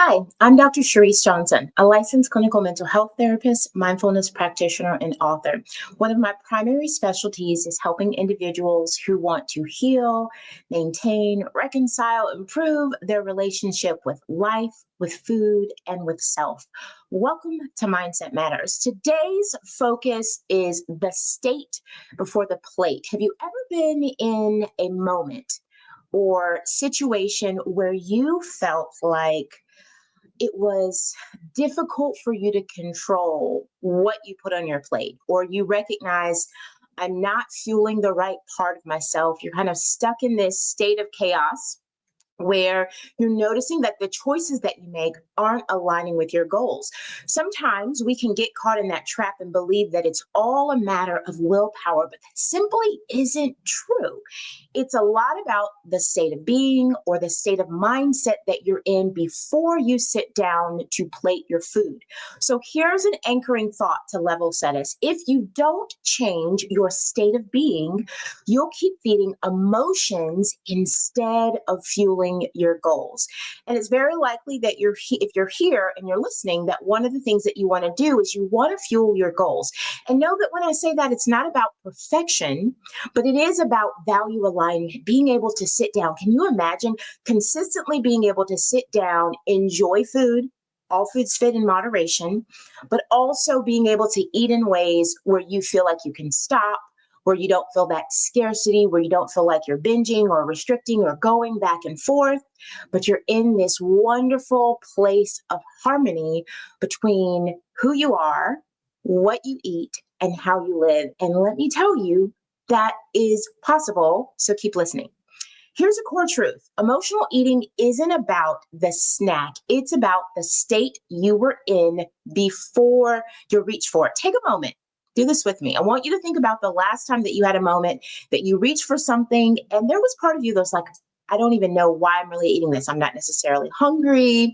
Hi, I'm Dr. Sharice Johnson, a licensed clinical mental health therapist, mindfulness practitioner, and author. One of my primary specialties is helping individuals who want to heal, maintain, reconcile, improve their relationship with life, with food, and with self. Welcome to Mindset Matters. Today's focus is the state before the plate. Have you ever been in a moment or situation where you felt like it was difficult for you to control what you put on your plate, or you recognize I'm not fueling the right part of myself? You're kind of stuck in this state of chaos where you're noticing that the choices that you make aren't aligning with your goals. Sometimes we can get caught in that trap and believe that it's all a matter of willpower, but that simply isn't true. It's a lot about the state of being or the state of mindset that you're in before you sit down to plate your food. So here's an anchoring thought to level set us. If you don't change your state of being, you'll keep feeding emotions instead of fueling your goals. And it's very likely that if you're here and you're listening, that one of the things that you want to do is you want to fuel your goals. And know that when I say that, it's not about perfection, but it is about value alignment, being able to sit down. Can you imagine consistently being able to sit down, enjoy food? All foods fit in moderation, but also being able to eat in ways where you feel like you can stop, where you don't feel that scarcity, where you don't feel like you're binging or restricting or going back and forth, but you're in this wonderful place of harmony between who you are, what you eat, and how you live. And let me tell you, that is possible. So keep listening. Here's a core truth. Emotional eating isn't about the snack. It's about the state you were in before you reach for it. Take a moment. Do this with me. I want you to think about the last time that you had a moment that you reached for something and there was part of you that was like, I don't even know why I'm really eating this. I'm not necessarily hungry.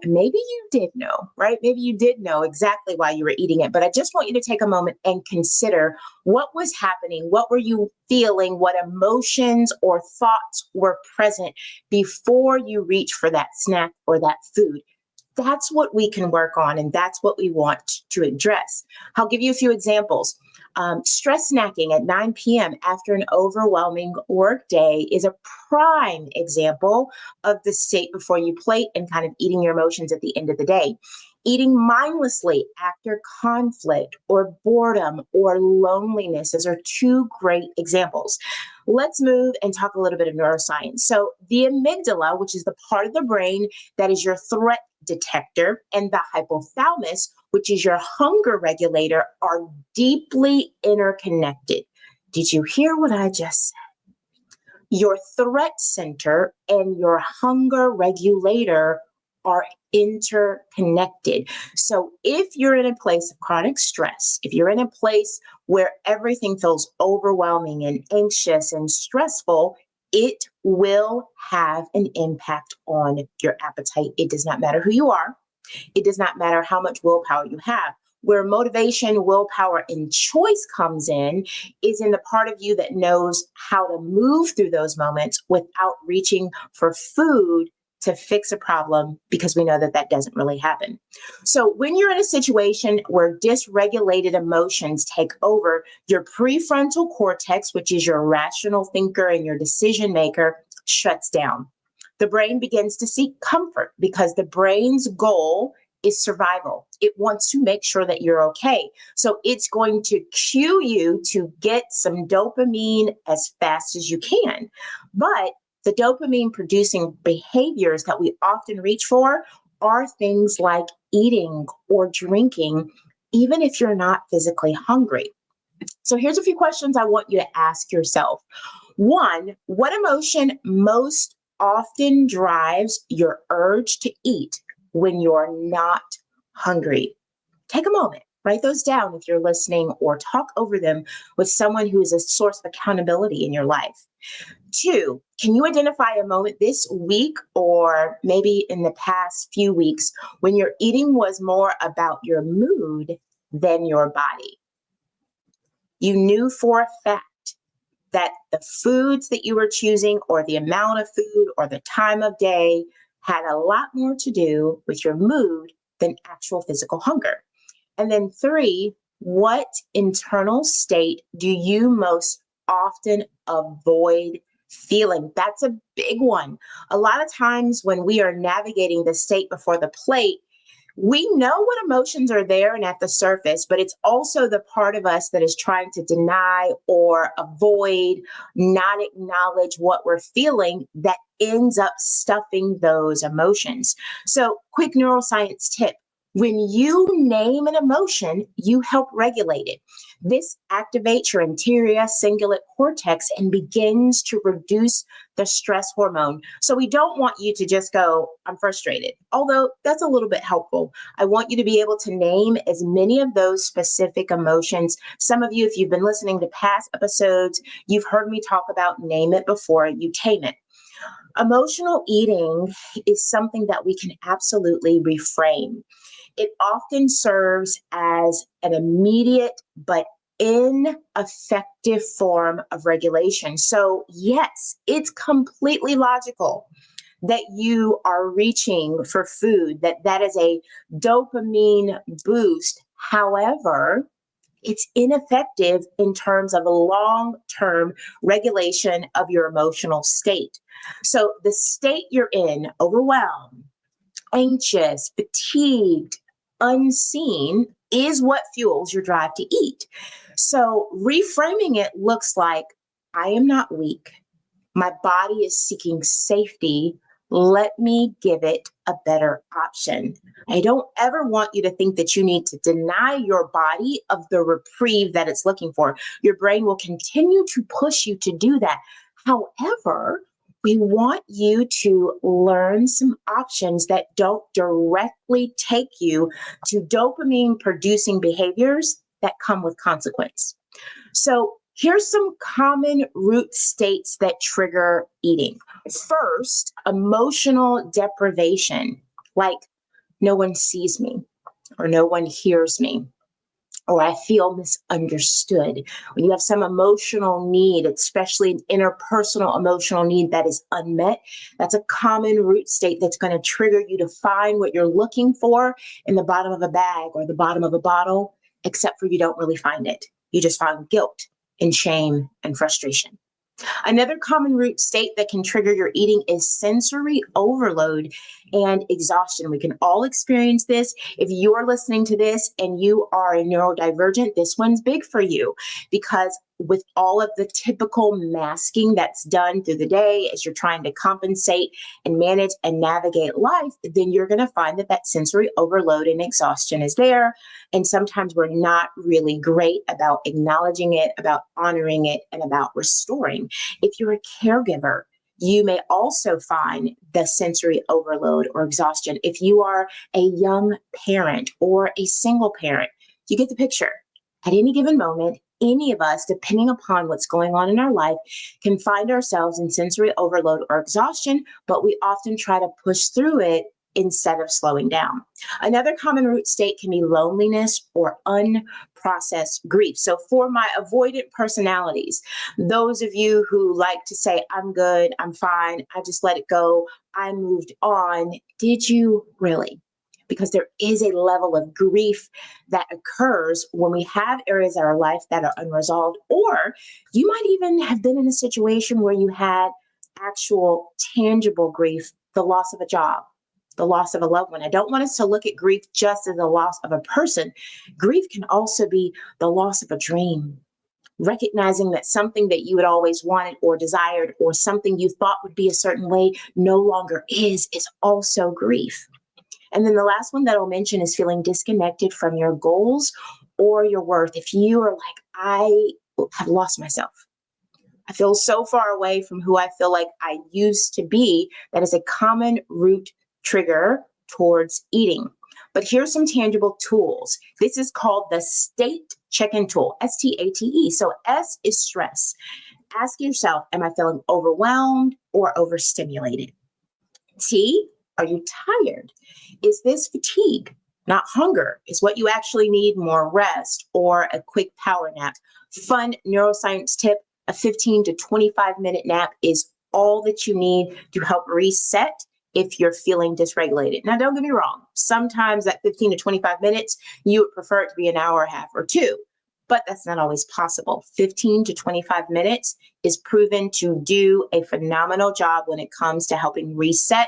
Maybe you did know, right? Maybe you did know exactly why you were eating it, but I just want you to take a moment and consider what was happening. What were you feeling? What emotions or thoughts were present before you reach for that snack or that food? That's what we can work on, and that's what we want to address. I'll give you a few examples. Stress snacking at 9 p.m. after an overwhelming work day is a prime example of the state before you plate and kind of eating your emotions at the end of the day. Eating mindlessly after conflict or boredom or loneliness, those are two great examples. Let's move and talk a little bit of neuroscience. So, the amygdala, which is the part of the brain that is your threat detector, and the hypothalamus, which is your hunger regulator, are deeply interconnected. Did you hear what I just said? Your threat center and your hunger regulator are interconnected. So if you're in a place of chronic stress, if you're in a place where everything feels overwhelming and anxious and stressful, it will have an impact on your appetite. It does not matter who you are. It does not matter how much willpower you have. Where motivation, willpower, and choice comes in is in the part of you that knows how to move through those moments without reaching for food to fix a problem, because we know that that doesn't really happen. So when you're in a situation where dysregulated emotions take over, your prefrontal cortex, which is your rational thinker and your decision maker, shuts down. The brain begins to seek comfort because the brain's goal is survival. It wants to make sure that you're okay. So it's going to cue you to get some dopamine as fast as you can. But the dopamine producing behaviors that we often reach for are things like eating or drinking, even if you're not physically hungry. So here's a few questions I want you to ask yourself. One, what emotion most often drives your urge to eat when you're not hungry? Take a moment, write those down if you're listening, or talk over them with someone who is a source of accountability in your life. Two, can you identify a moment this week or maybe in the past few weeks when your eating was more about your mood than your body? You knew for a fact that the foods that you were choosing, or the amount of food, or the time of day, had a lot more to do with your mood than actual physical hunger. And then three, what internal state do you most often avoid feeling? That's a big one. A lot of times when we are navigating the state before the plate, we know what emotions are there and at the surface, but it's also the part of us that is trying to deny or avoid, not acknowledge what we're feeling that ends up stuffing those emotions. So, quick neuroscience tip: when you name an emotion, you help regulate it. This activates your anterior cingulate cortex and begins to reduce the stress hormone. So we don't want you to just go, I'm frustrated, although that's a little bit helpful. I want you to be able to name as many of those specific emotions. Some of you, if you've been listening to past episodes, you've heard me talk about name it before you tame it. Emotional eating is something that we can absolutely reframe. It often serves as an immediate but ineffective form of regulation. So, yes, it's completely logical that you are reaching for food, that is a dopamine boost. However, it's ineffective in terms of a long term regulation of your emotional state. So, the state you're in, overwhelmed, anxious, fatigued, unseen, is what fuels your drive to eat. So reframing it looks like, I am not weak. My body is seeking safety. Let me give it a better option. I don't ever want you to think that you need to deny your body of the reprieve that it's looking for. Your brain will continue to push you to do that. However, we want you to learn some options that don't directly take you to dopamine producing behaviors that come with consequence. So, here's some common root states that trigger eating. First, emotional deprivation, like no one sees me or no one hears me, or I feel misunderstood. When you have some emotional need, especially an interpersonal emotional need that is unmet, that's a common root state that's going to trigger you to find what you're looking for in the bottom of a bag or the bottom of a bottle, except for you don't really find it. You just find guilt and shame and frustration. Another common root state that can trigger your eating is sensory overload and exhaustion. We can all experience this. If you are listening to this and you are a neurodivergent, this one's big for you, because with all of the typical masking that's done through the day as you're trying to compensate and manage and navigate life, then you're going to find that that sensory overload and exhaustion is there. And sometimes we're not really great about acknowledging it, about honoring it, and about restoring. If you're a caregiver, you may also find the sensory overload or exhaustion. If you are a young parent or a single parent, you get the picture. At any given moment, any of us, depending upon what's going on in our life, can find ourselves in sensory overload or exhaustion, but we often try to push through it instead of slowing down. Another common root state can be loneliness or unprocessed grief. So, for my avoidant personalities, those of you who like to say, I'm good, I'm fine, I just let it go, I moved on, did you really? Because there is a level of grief that occurs when we have areas of our life that are unresolved, or you might even have been in a situation where you had actual tangible grief, the loss of a job, the loss of a loved one. I don't want us to look at grief just as the loss of a person. Grief can also be the loss of a dream. Recognizing that something that you had always wanted or desired, or something you thought would be a certain way, no longer is also grief. And then the last one that I'll mention is feeling disconnected from your goals or your worth. If you are like, I have lost myself, I feel so far away from who I feel like I used to be, that is a common root trigger towards eating. But here's some tangible tools. This is called the state check-in tool, STATE. So S is stress. Ask yourself, am I feeling overwhelmed or overstimulated? T, are you tired? Is this fatigue, not hunger? Is what you actually need more rest or a quick power nap? Fun neuroscience tip: a 15 to 25-minute nap is all that you need to help reset if you're feeling dysregulated. Now, don't get me wrong. Sometimes that 15 to 25 minutes, you would prefer it to be an hour and a half or two, but that's not always possible. 15 to 25 minutes is proven to do a phenomenal job when it comes to helping reset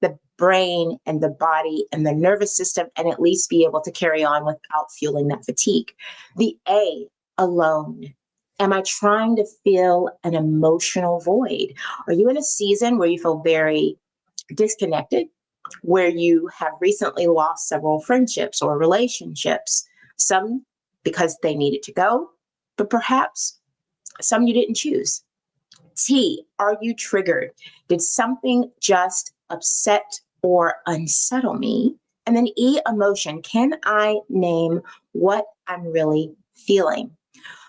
the brain and the body and the nervous system, and at least be able to carry on without feeling that fatigue. The A, alone. Am I trying to fill an emotional void? Are you in a season where you feel very disconnected, where you have recently lost several friendships or relationships? Some because they needed to go, but perhaps some you didn't choose. T, are you triggered? Did something just upset or unsettle me? And then E, emotion. Can I name what I'm really feeling?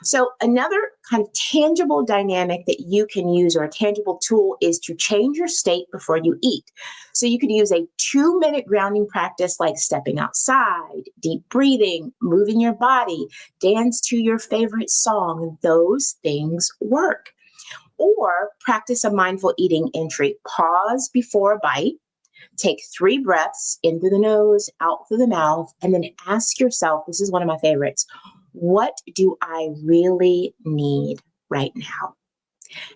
So, another kind of tangible dynamic that you can use, or a tangible tool, is to change your state before you eat. So, you could use a 2-minute grounding practice like stepping outside, deep breathing, moving your body, dance to your favorite song. Those things work. Or practice a mindful eating entry. Pause before a bite. Take 3 breaths in through the nose, out through the mouth, and then ask yourself, this is one of my favorites, what do I really need right now?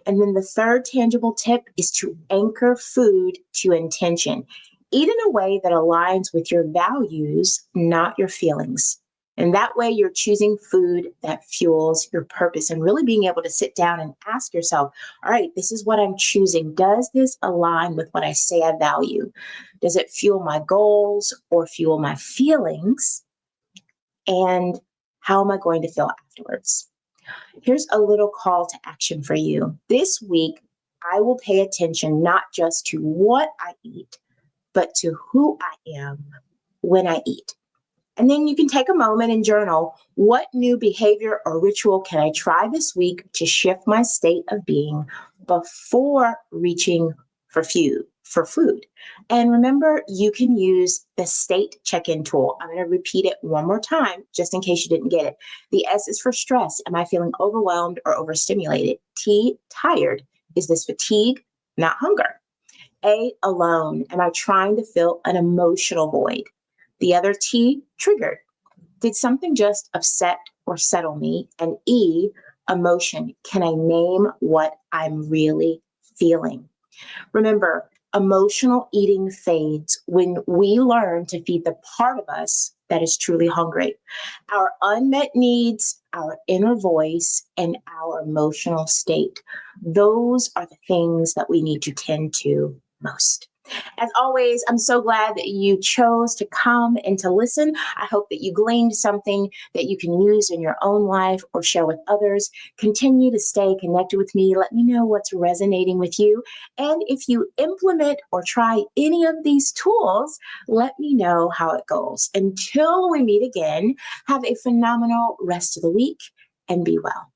And then the third tangible tip is to anchor food to intention. Eat in a way that aligns with your values, not your feelings. And that way you're choosing food that fuels your purpose, and really being able to sit down and ask yourself, all right, this is what I'm choosing. Does this align with what I say I value? Does it fuel my goals or fuel my feelings? And how am I going to feel afterwards? Here's a little call to action for you. This week, I will pay attention not just to what I eat, but to who I am when I eat. And then you can take a moment and journal, what new behavior or ritual can I try this week to shift my state of being before reaching for food. And remember, you can use the state check-in tool. I'm going to repeat it one more time just in case you didn't get it. The S is for stress. Am I feeling overwhelmed or overstimulated? T, tired. Is this fatigue, not hunger? A, alone. Am I trying to fill an emotional void? The other T, triggered. Did something just upset or settle me? And E, emotion. Can I name what I'm really feeling? Remember, emotional eating fades when we learn to feed the part of us that is truly hungry. Our unmet needs, our inner voice, and our emotional state. Those are the things that we need to tend to most. As always, I'm so glad that you chose to come and to listen. I hope that you gleaned something that you can use in your own life or share with others. Continue to stay connected with me. Let me know what's resonating with you. And if you implement or try any of these tools, let me know how it goes. Until we meet again, have a phenomenal rest of the week and be well.